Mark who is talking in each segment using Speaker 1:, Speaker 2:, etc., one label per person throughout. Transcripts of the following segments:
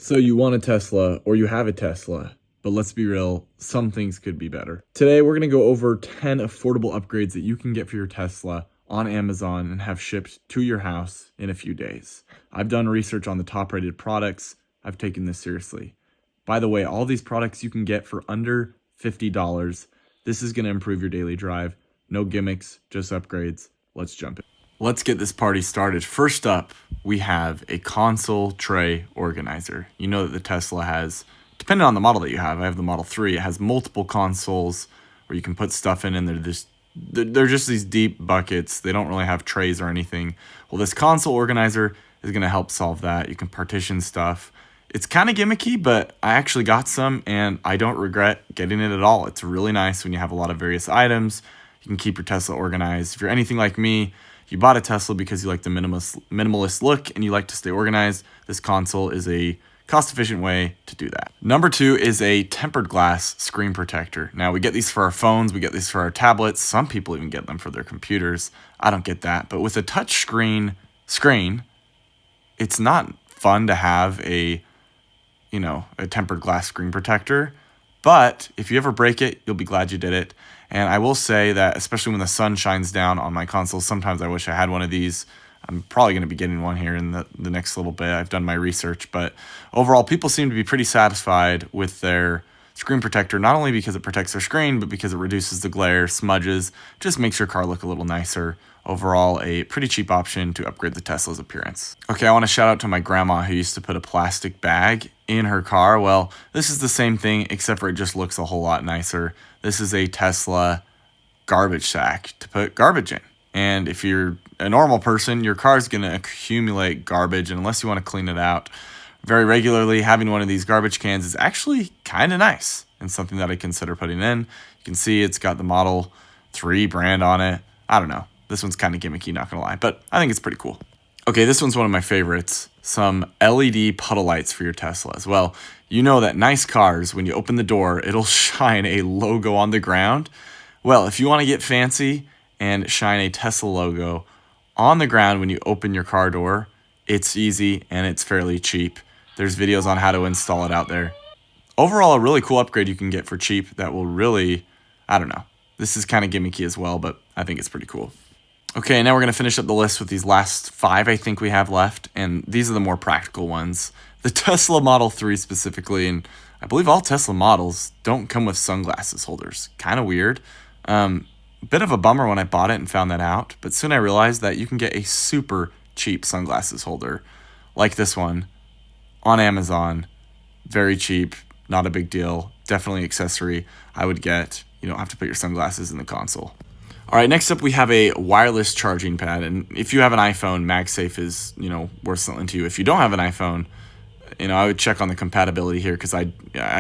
Speaker 1: So you want a Tesla or you have a Tesla, but let's be real, some things could be better. Today, we're gonna go over 10 affordable upgrades that you can get for your Tesla on Amazon and have shipped to your house in a few days. I've done research on the top rated products. I've taken this seriously. By the way, all these products you can get for under $50. This is gonna improve your daily drive. No gimmicks, just upgrades. Let's jump in. Let's get this party started. First up, we have a console tray organizer. You know that the Tesla has, depending on the model that you have, I have the Model 3, it has multiple consoles where you can put stuff in, and they're just these deep buckets. They don't really have trays or anything. Well, this console organizer is gonna help solve that. You can partition stuff. It's kind of gimmicky, but I actually got some and I don't regret getting it at all. It's really nice when you have a lot of various items. You can keep your Tesla organized. If you're anything like me, you bought a Tesla because you like the minimalist look and you like to stay organized, this console is a cost-efficient way to do that. Number 2 is a tempered glass screen protector. Now, we get these for our phones, we get these for our tablets. Some people even get them for their computers. I don't get that. But with a touch screen, it's not fun to have a tempered glass screen protector. But if you ever break it, you'll be glad you did it. And I will say that, especially when the sun shines down on my console, sometimes I wish I had one of these. I'm probably going to be getting one here in the next little bit. I've done my research. But overall, people seem to be pretty satisfied with their screen protector, not only because it protects their screen, but because it reduces the glare, smudges, just makes your car look a little nicer. Overall, a pretty cheap option to upgrade the Tesla's appearance. Okay, I want to shout out to my grandma who used to put a plastic bag in her car. Well, this is the same thing, except for it just looks a whole lot nicer. This is a Tesla garbage sack to put garbage in. And if you're a normal person, your car's going to accumulate garbage, and unless you want to clean it out very regularly, having one of these garbage cans is actually kind of nice and something that I consider putting in. You can see it's got the Model 3 brand on it. I don't know. This one's kind of gimmicky, not going to lie, but I think it's pretty cool. Okay, this one's one of my favorites. Some LED puddle lights for your Teslas. Well, you know that nice cars, when you open the door, it'll shine a logo on the ground. Well, if you want to get fancy and shine a Tesla logo on the ground when you open your car door, it's easy and it's fairly cheap. There's videos on how to install it out there. Overall, a really cool upgrade you can get for cheap that will really, I don't know. This is kind of gimmicky as well, but I think it's pretty cool. Okay, now we're going to finish up the list with these last 5 I think we have left, and these are the more practical ones. The Tesla Model 3 specifically, and I believe all Tesla models don't come with sunglasses holders. Kind of weird. Bit of a bummer when I bought it and found that out, but soon I realized that you can get a super cheap sunglasses holder like this one on Amazon. Very cheap, not a big deal, definitely accessory I would get. You don't have to put your sunglasses in the console. All right, next up we have a wireless charging pad, and if you have an iPhone, MagSafe is, worth something to you. If you don't have an iPhone, I would check on the compatibility here because I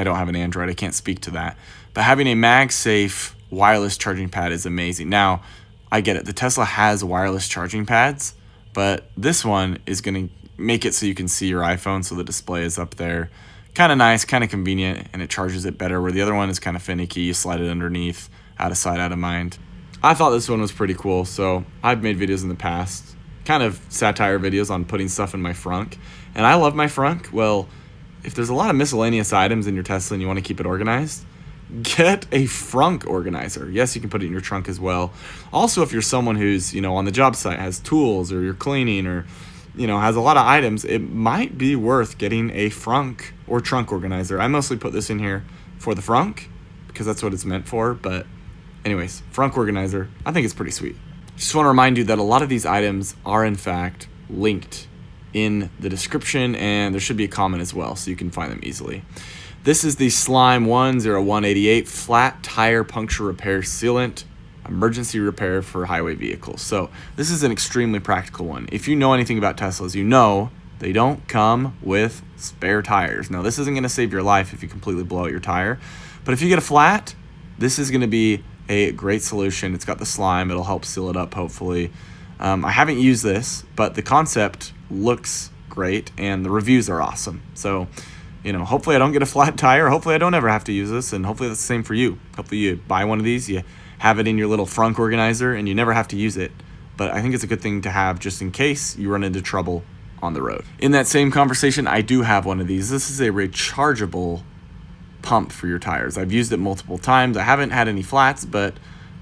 Speaker 1: don't have an Android, I can't speak to that. But having a MagSafe wireless charging pad is amazing. Now, I get it, the Tesla has wireless charging pads, but this one is going to make it so you can see your iPhone, so the display is up there. Kind of nice, kind of convenient, and it charges it better, where the other one is kind of finicky. You slide it underneath, out of sight, out of mind. I thought this one was pretty cool, so I've made videos in the past, kind of satire videos on putting stuff in my frunk, and I love my frunk. Well, if there's a lot of miscellaneous items in your Tesla and you want to keep it organized, get a frunk organizer. Yes, you can put it in your trunk as well. Also, if you're someone who's, on the job site, has tools, or you're cleaning, or, has a lot of items, it might be worth getting a frunk or trunk organizer. I mostly put this in here for the frunk because that's what it's meant for, but anyways, frunk organizer, I think it's pretty sweet. Just want to remind you that a lot of these items are in fact linked in the description, and there should be a comment as well so you can find them easily. This is the Slime 10188 flat tire puncture repair sealant emergency repair for highway vehicles. So this is an extremely practical one. If you know anything about Teslas, you know they don't come with spare tires. Now, this isn't going to save your life if you completely blow out your tire, but if you get a flat, this is going to be a great solution. It's got the slime, it'll help seal it up hopefully. I haven't used this, but the concept looks great and the reviews are awesome. So, hopefully I don't get a flat tire, hopefully I don't ever have to use this, and hopefully that's the same for you. Hopefully you buy one of these, you have it in your little frunk organizer, and you never have to use it. But I think it's a good thing to have just in case you run into trouble on the road. In that same conversation, I do have one of these. This is a rechargeable pump for your tires. I've used it multiple times. I haven't had any flats, but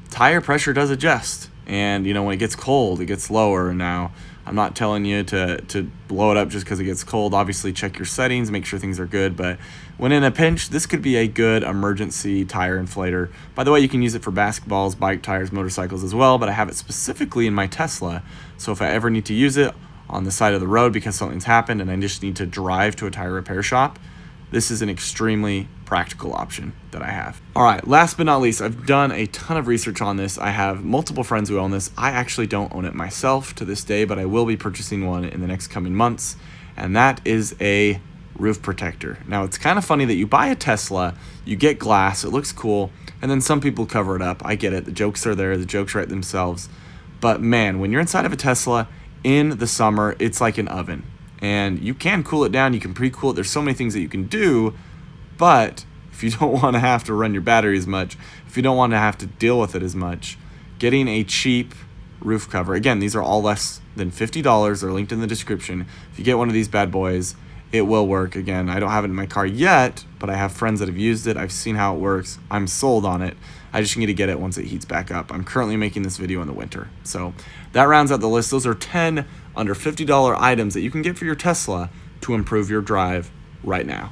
Speaker 1: tire pressure does adjust. And you know, when it gets cold, it gets lower. Now, I'm not telling you to blow it up just because it gets cold. Obviously, check your settings, make sure things are good. But when in a pinch, this could be a good emergency tire inflator. By the way, you can use it for basketballs, bike tires, motorcycles as well. But I have it specifically in my Tesla. So if I ever need to use it on the side of the road because something's happened and I just need to drive to a tire repair shop, this is an extremely practical option that I have. All right, last but not least, I've done a ton of research on this. I have multiple friends who own this. I actually don't own it myself to this day, but I will be purchasing one in the next coming months, and that is a roof protector. Now, it's kind of funny that you buy a Tesla, you get glass, it looks cool, and then some people cover it up. I get it, the jokes are there, the jokes write themselves. But man, when you're inside of a Tesla in the summer, it's like an oven. And you can cool it down, you can pre-cool it. There's so many things that you can do, but if you don't want to have to run your battery as much, if you don't want to have to deal with it as much, getting a cheap roof cover, again, these are all less than $50. They're linked in the description. If you get one of these bad boys, it will work. Again, I don't have it in my car yet, but I have friends that have used it. I've seen how it works. I'm sold on it. I just need to get it once it heats back up. I'm currently making this video in the winter. So that rounds out the list. Those are 10 under $50 items that you can get for your Tesla to improve your drive right now.